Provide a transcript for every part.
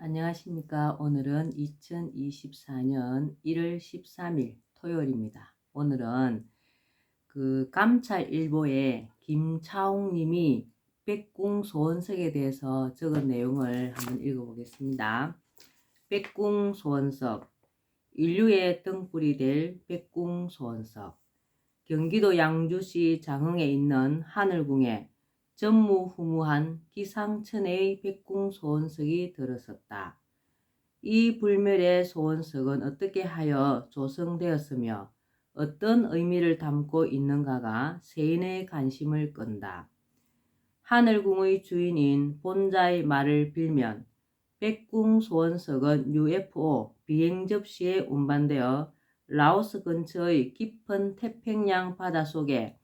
안녕하십니까. 오늘은 2024년 1월 13일 토요일입니다. 오늘은 감찰일보에 김차홍 님이 백궁 소원석에 대해서 적은 내용을 한번 읽어보겠습니다. 백궁 소원석, 인류의 등불이 될 백궁 소원석. 경기도 양주시 장흥에 있는 하늘궁에 전무후무한 기상천외의 백궁 소원석이 들어섰다. 이 불멸의 소원석은 어떻게 하여 조성되었으며 어떤 의미를 담고 있는가가 세인의 관심을 끈다. 하늘궁의 주인인 본자의 말을 빌면 백궁 소원석은 UFO 비행 접시에 운반되어 라오스 근처의 깊은 태평양 바다속에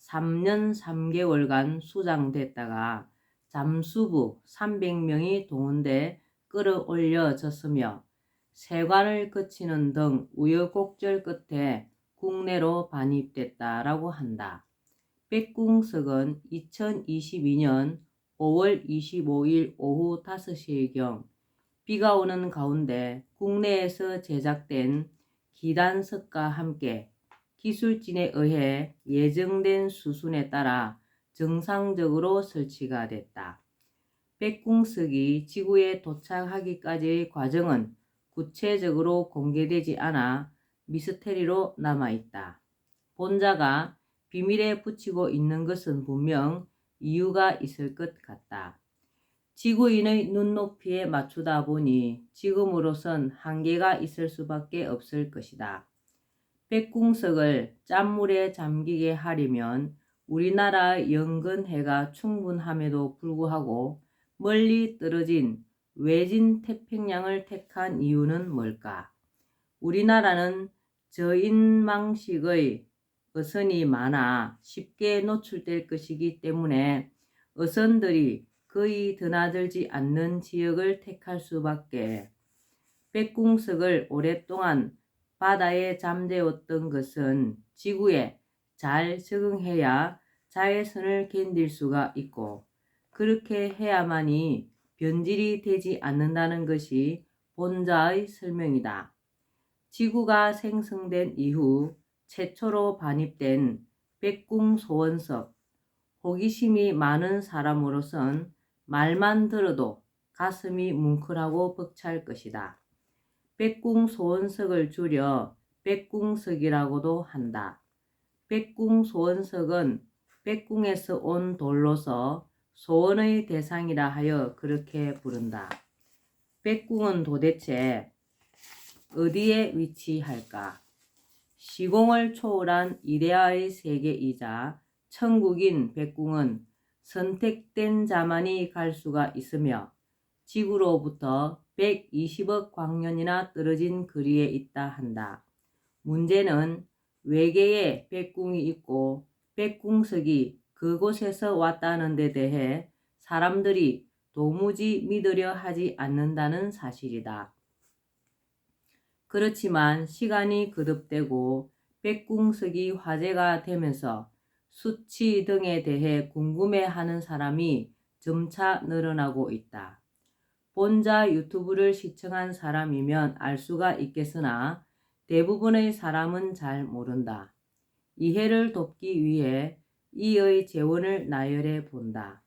3년 3개월간 수장됐다가 잠수부 300명이 동원돼 끌어올려졌으며 세관을 거치는 등 우여곡절 끝에 국내로 반입됐다라고 한다. 백궁석은 2022년 5월 25일 오후 5시경 비가 오는 가운데 국내에서 제작된 기단석과 함께 기술진에 의해 예정된 수순에 따라 정상적으로 설치가 됐다. 백궁석이 지구에 도착하기까지의 과정은 구체적으로 공개되지 않아 미스테리로 남아있다. 본자가 비밀에 붙이고 있는 것은 분명 이유가 있을 것 같다. 지구인의 눈높이에 맞추다 보니 지금으로선 한계가 있을 수밖에 없을 것이다. 백궁석을 짠물에 잠기게 하려면 우리나라의 연근해가 충분함에도 불구하고 멀리 떨어진 외진 태평양을 택한 이유는 뭘까? 우리나라는 저인망식의 어선이 많아 쉽게 노출될 것이기 때문에 어선들이 거의 드나들지 않는 지역을 택할 수밖에. 백궁석을 오랫동안 바다에 잠재웠던 것은 지구에 잘 적응해야 자외선을 견딜 수가 있고 그렇게 해야만이 변질이 되지 않는다는 것이 본자의 설명이다. 지구가 생성된 이후 최초로 반입된 백궁 소원석, 호기심이 많은 사람으로선 말만 들어도 가슴이 뭉클하고 벅찰 것이다. 백궁 소원석을 줄여 백궁석이라고도 한다. 백궁 소원석은 백궁에서 온 돌로서 소원의 대상이라 하여 그렇게 부른다. 백궁은 도대체 어디에 위치할까? 시공을 초월한 이데아의 세계이자 천국인 백궁은 선택된 자만이 갈 수가 있으며 지구로부터 120억 광년이나 떨어진 거리에 있다 한다. 문제는 외계에 백궁이 있고 백궁석이 그곳에서 왔다는 데 대해 사람들이 도무지 믿으려 하지 않는다는 사실이다. 그렇지만 시간이 거듭되고 백궁석이 화제가 되면서 수치 등에 대해 궁금해하는 사람이 점차 늘어나고 있다. 본자 유튜브를 시청한 사람이면 알 수가 있겠으나 대부분의 사람은 잘 모른다. 이해를 돕기 위해 이의 재원을 나열해 본다.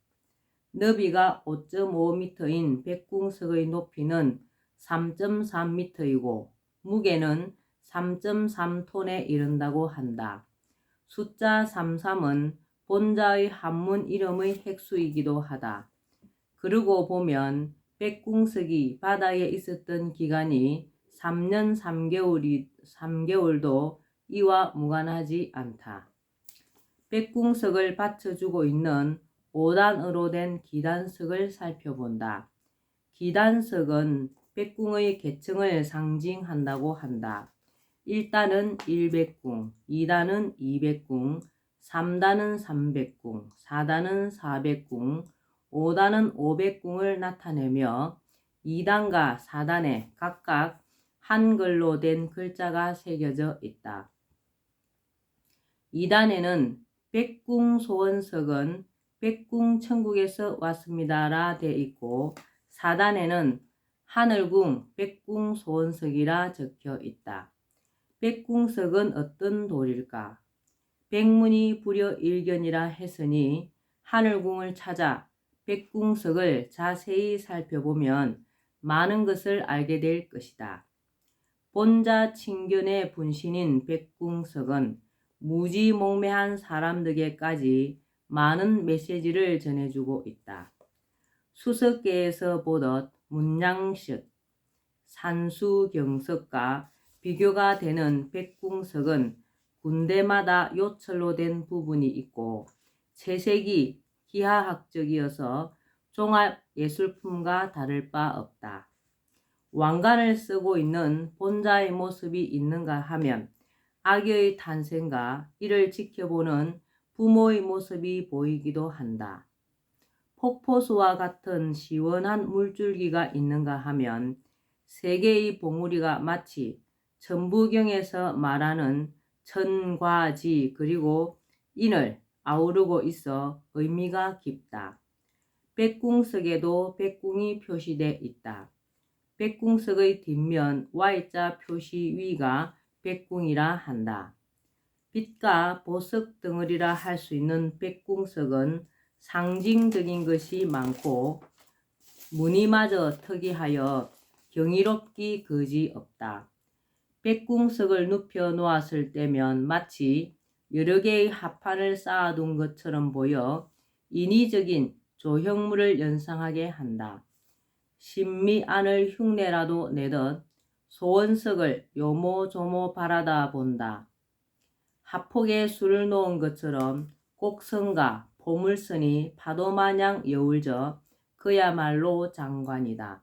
너비가 5.5m인 백궁석의 높이는 3.3m이고 무게는 3.3톤에 이른다고 한다. 숫자 33은 본자의 한문 이름의 획수이기도 하다. 그러고 보면 백궁석이 바다에 있었던 기간이 3년 3개월도 이와 무관하지 않다. 백궁석을 받쳐주고 있는 5단으로 된 기단석을 살펴본다. 기단석은 백궁의 계층을 상징한다고 한다. 1단은 1백궁, 2단은 2백궁, 3단은 3백궁, 4단은 4백궁, 5단은 5백궁을 나타내며 2단과 4단에 각각 한글로 된 글자가 새겨져 있다. 2단에는 백궁 소원석은 백궁 천국에서 왔습니다라 돼 있고 4단에는 하늘궁 백궁소원석이라 적혀 있다. 백궁석은 어떤 돌일까? 백문이 불여일견이라 했으니 하늘궁을 찾아 백궁석을 자세히 살펴보면 많은 것을 알게 될 것이다. 본자 친견의 분신인 백궁석은 무지몽매한 사람들에게까지 많은 메시지를 전해주고 있다. 수석계에서 보듯 문양식, 산수경석과 비교가 되는 백궁석은 군데마다 요철로 된 부분이 있고 채색이 기하학적이어서 종합예술품과 다를 바 없다. 왕관을 쓰고 있는 본자의 모습이 있는가 하면 아기의 탄생과 이를 지켜보는 부모의 모습이 보이기도 한다. 폭포수와 같은 시원한 물줄기가 있는가 하면 세 개의 봉우리가 마치 천부경에서 말하는 천과지 그리고 인을 아우르고 있어 의미가 깊다. 백궁석에도 백궁이 표시돼 있다. 백궁석의 뒷면 Y자 표시 위가 백궁이라 한다. 빛과 보석 덩어리라 할 수 있는 백궁석은 상징적인 것이 많고 무늬마저 특이하여 경이롭기 그지없다. 백궁석을 눕혀 놓았을 때면 마치 여러 개의 합판을 쌓아둔 것처럼 보여 인위적인 조형물을 연상하게 한다. 신미 안을 흉내라도 내듯 소원석을 요모조모 바라다 본다. 합폭에 술을 놓은 것처럼 곡선과 포물선이 파도마냥 여울져 그야말로 장관이다.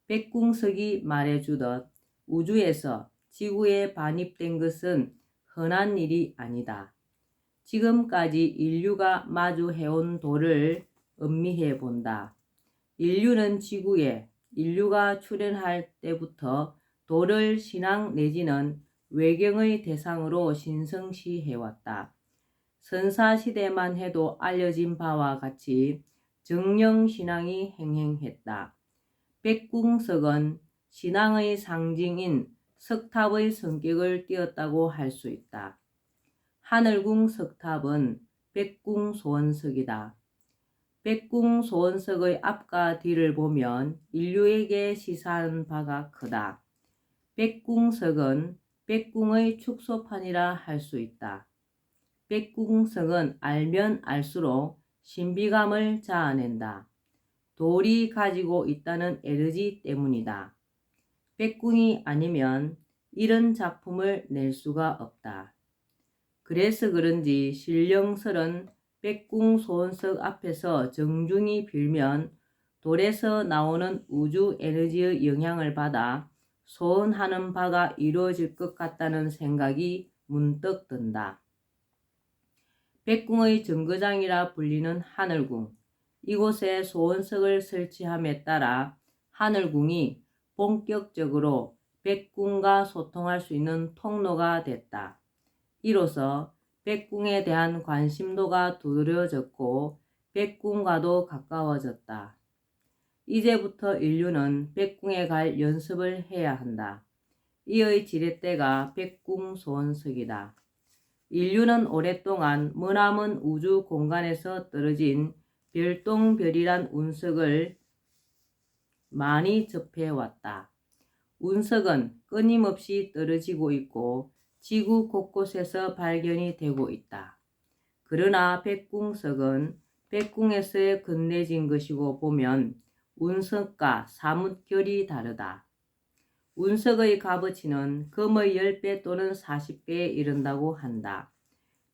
백궁석이 말해주듯 우주에서 지구에 반입된 것은 흔한 일이 아니다. 지금까지 인류가 마주해온 도를 음미해 본다. 인류는 지구에 인류가 출현할 때부터 도를 신앙 내지는 외경의 대상으로 신성시해왔다. 선사시대만 해도 알려진 바와 같이 정령신앙이 행행했다. 백궁석은 신앙의 상징인 석탑의 성격을 띄었다고 할 수 있다. 하늘궁 석탑은 백궁소원석이다. 백궁소원석의 앞과 뒤를 보면 인류에게 시사하는 바가 크다. 백궁석은 백궁의 축소판이라 할 수 있다. 백궁석은 알면 알수록 신비감을 자아낸다. 돌이 가지고 있다는 에너지 때문이다. 백궁이 아니면 이런 작품을 낼 수가 없다. 그래서 그런지 신령설은 백궁소원석 앞에서 정중히 빌면 돌에서 나오는 우주 에너지의 영향을 받아 소원하는 바가 이루어질 것 같다는 생각이 문득 든다. 백궁의 정거장이라 불리는 하늘궁, 이곳에 소원석을 설치함에 따라 하늘궁이 본격적으로 백궁과 소통할 수 있는 통로가 됐다. 이로써 백궁에 대한 관심도가 두드러졌고 백궁과도 가까워졌다. 이제부터 인류는 백궁에 갈 연습을 해야 한다. 이의 지렛대가 백궁소원석이다. 인류는 오랫동안 머나먼 우주 공간에서 떨어진 별똥별이란 운석을 많이 접해왔다. 운석은 끊임없이 떨어지고 있고 지구 곳곳에서 발견이 되고 있다. 그러나 백궁석은 백궁에서 건네진 것이고 보면 운석과 사뭇 결이 다르다. 운석의 값어치는 금의 10배 또는 40배에 이른다고 한다.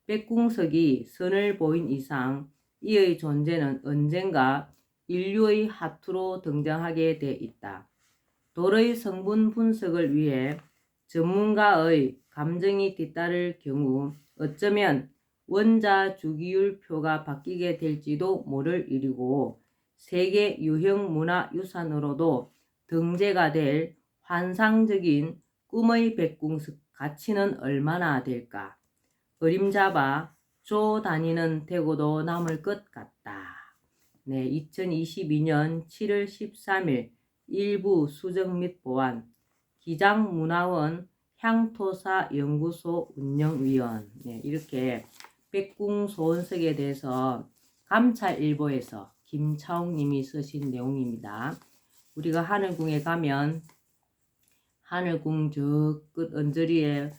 백궁석이 선을 보인 이상 이의 존재는 언젠가 인류의 하투로 등장하게 돼 있다. 돌의 성분 분석을 위해 전문가의 감정이 뒤따를 경우 어쩌면 원자 주기율표가 바뀌게 될지도 모를 일이고 세계 유형 문화유산으로도 등재가 될 환상적인 꿈의 백궁석 가치는 얼마나 될까? 어림잡아 조 단위는 되고도 남을 것 같다. 네, 2022년 7월 13일 일부 수정 및 보완, 기장문화원 향토사연구소 운영위원. 네, 이렇게 백궁 소원석에 대해서 감찰일보에서 김차옥님이 쓰신 내용입니다. 우리가 하늘궁에 가면 하늘궁 저 끝 언저리에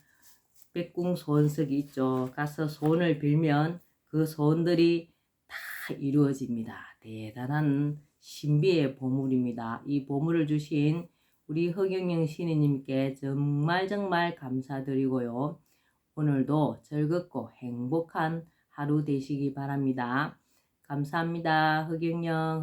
백궁 소원석이 있죠. 가서 소원을 빌면 그 소원들이 다 이루어집니다. 대단한 신비의 보물입니다. 이 보물을 주신 우리 허경영 신이님께 정말 감사드리고요. 오늘도 즐겁고 행복한 하루 되시기 바랍니다. 감사합니다. 허경영.